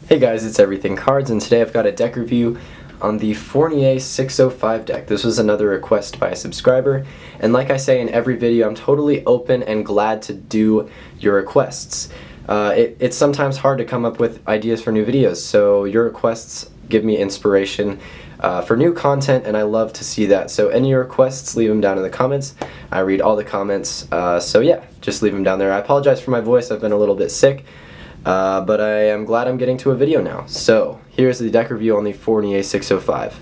Hey guys, it's Everything Cards, and today I've got a deck review on the Fournier 605 deck. This was another request by a subscriber, and like I say in every video, I'm totally open and glad to do your requests. It's sometimes hard to come up with ideas for new videos, so your requests give me inspiration for new content, and I love to see that. So any requests, leave them down in the comments. I read all the comments, so yeah, just leave them down there. I apologize for my voice, I've been a little bit sick. But I am glad I'm getting to a video now. So, here's the deck review on the Fournier 605.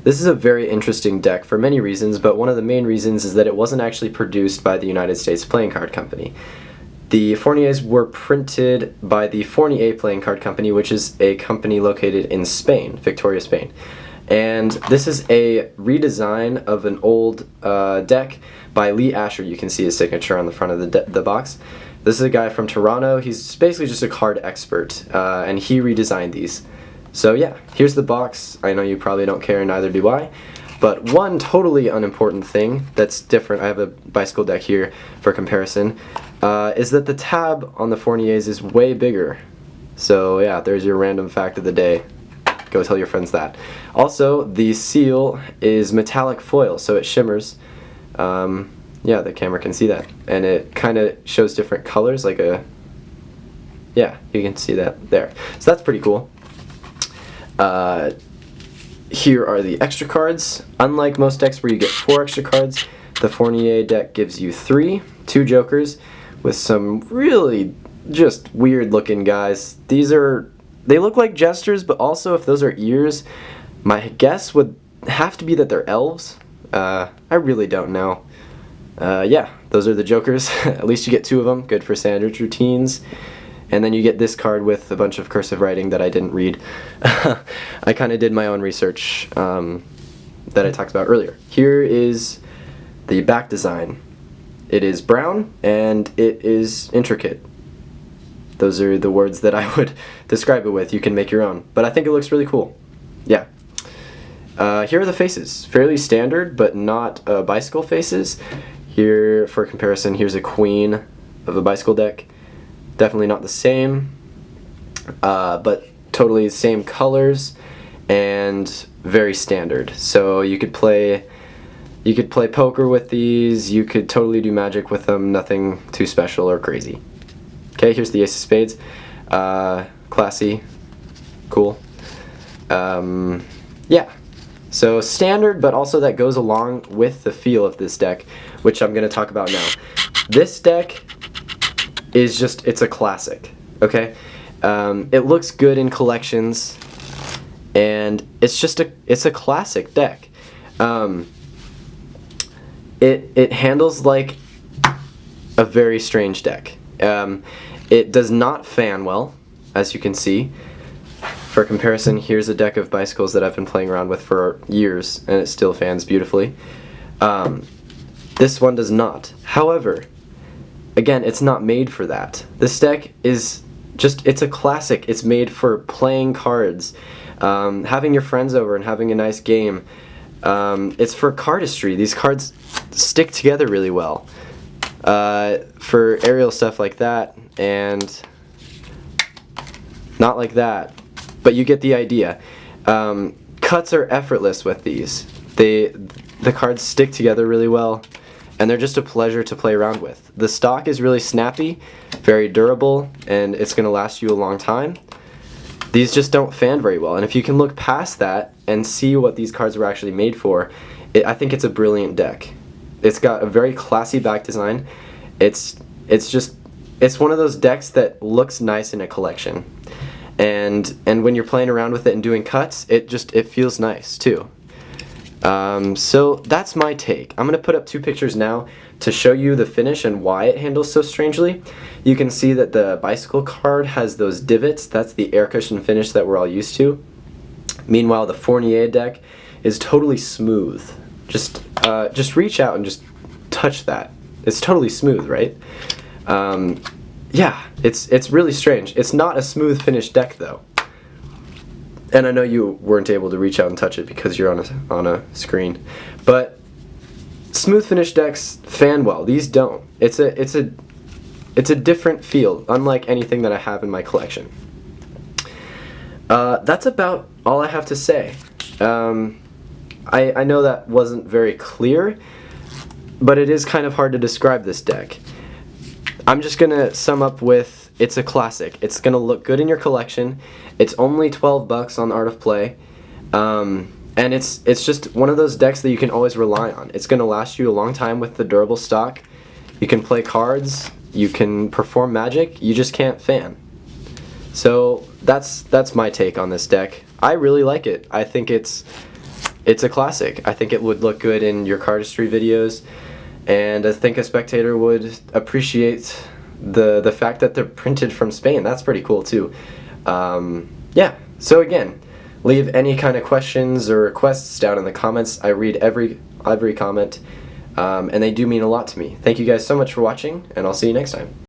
This is a very interesting deck for many reasons, but one of the main reasons is that it wasn't actually produced by the United States Playing Card Company. The Fourniers were printed by the Fournier Playing Card Company, which is a company located in Spain, Victoria, Spain. And this is a redesign of an old deck by Lee Asher. You can see his signature on the front of the box. This is a guy from Toronto. He's basically just a card expert, and he redesigned these. So yeah, here's the box. I know you probably don't care, neither do I. But one totally unimportant thing that's different, I have a bicycle deck here for comparison, is that the tab on the Fourniers is way bigger. So yeah, there's your random fact of the day. Go tell your friends that. Also, the seal is metallic foil, so it shimmers. Yeah, the camera can see that, and it kind of shows different colors, like a, yeah, you can see that there. So that's pretty cool. Here are the extra cards. Unlike most decks where you get 4 extra cards, the Fournier deck gives you 3, 2 jokers, with some really just weird looking guys. They look like gestures, but also if those are ears, my guess would have to be that they're elves. I really don't know. Yeah, those are the jokers. At least you get 2 of them, good for standard routines. And then you get this card with a bunch of cursive writing that I didn't read. I kind of did my own research that I talked about earlier. Here is the back design. It is brown and it is intricate. Those are the words that I would describe it with. You can make your own, but I think it looks really cool. Yeah. Here are the faces. Fairly standard, but not bicycle faces. Here, for comparison, here's a queen of a bicycle deck. Definitely not the same, but totally the same colors and very standard. So you could play poker with these. You could totally do magic with them. Nothing too special or crazy. Okay, here's the Ace of Spades. Classy, cool. Yeah. So standard, but also that goes along with the feel of this deck, which I'm going to talk about now. This deck is just, it's a classic, okay? It looks good in collections, and it's a classic deck. It handles like a very strange deck. It does not fan well, as you can see. For comparison, here's a deck of bicycles that I've been playing around with for years, and it still fans beautifully. This one does not. However, again, it's not made for that. This deck is just, it's a classic. It's made for playing cards, having your friends over and having a nice game. It's for cardistry. These cards stick together really well. For aerial stuff like that, and not like that. But you get the idea. Cuts are effortless with these. The cards stick together really well, and they're just a pleasure to play around with. The stock is really snappy, very durable, and it's going to last you a long time. These just don't fan very well, and if you can look past that and see what these cards were actually made for, I think it's a brilliant deck. It's got a very classy back design. It's one of those decks that looks nice in a collection. And when you're playing around with it and doing cuts, it feels nice too. So that's my take. I'm gonna put up 2 pictures now to show you the finish and why it handles so strangely. You can see that the bicycle card has those divots. That's the air cushion finish that we're all used to. Meanwhile, the Fournier deck is totally smooth. Just reach out and just touch that. It's totally smooth, right? Yeah, it's really strange. It's not a smooth finished deck though. And I know you weren't able to reach out and touch it because you're on a screen. But smooth finished decks fan well. These don't. It's a different feel, unlike anything that I have in my collection. That's about all I have to say. I know that wasn't very clear, but it is kind of hard to describe this deck. I'm just gonna sum up with, it's a classic. It's gonna look good in your collection. It's only 12 bucks on Art of Play, and it's just one of those decks that you can always rely on. It's gonna last you a long time with the durable stock. You can play cards, you can perform magic, you just can't fan. So that's my take on this deck. I really like it. I think it's a classic. I think it would look good in your cardistry videos, and I think a spectator would appreciate the fact that they're printed from Spain. That's pretty cool too. Yeah, so again, leave any kind of questions or requests down in the comments. I read every comment, and they do mean a lot to me. Thank you guys so much for watching, and I'll see you next time.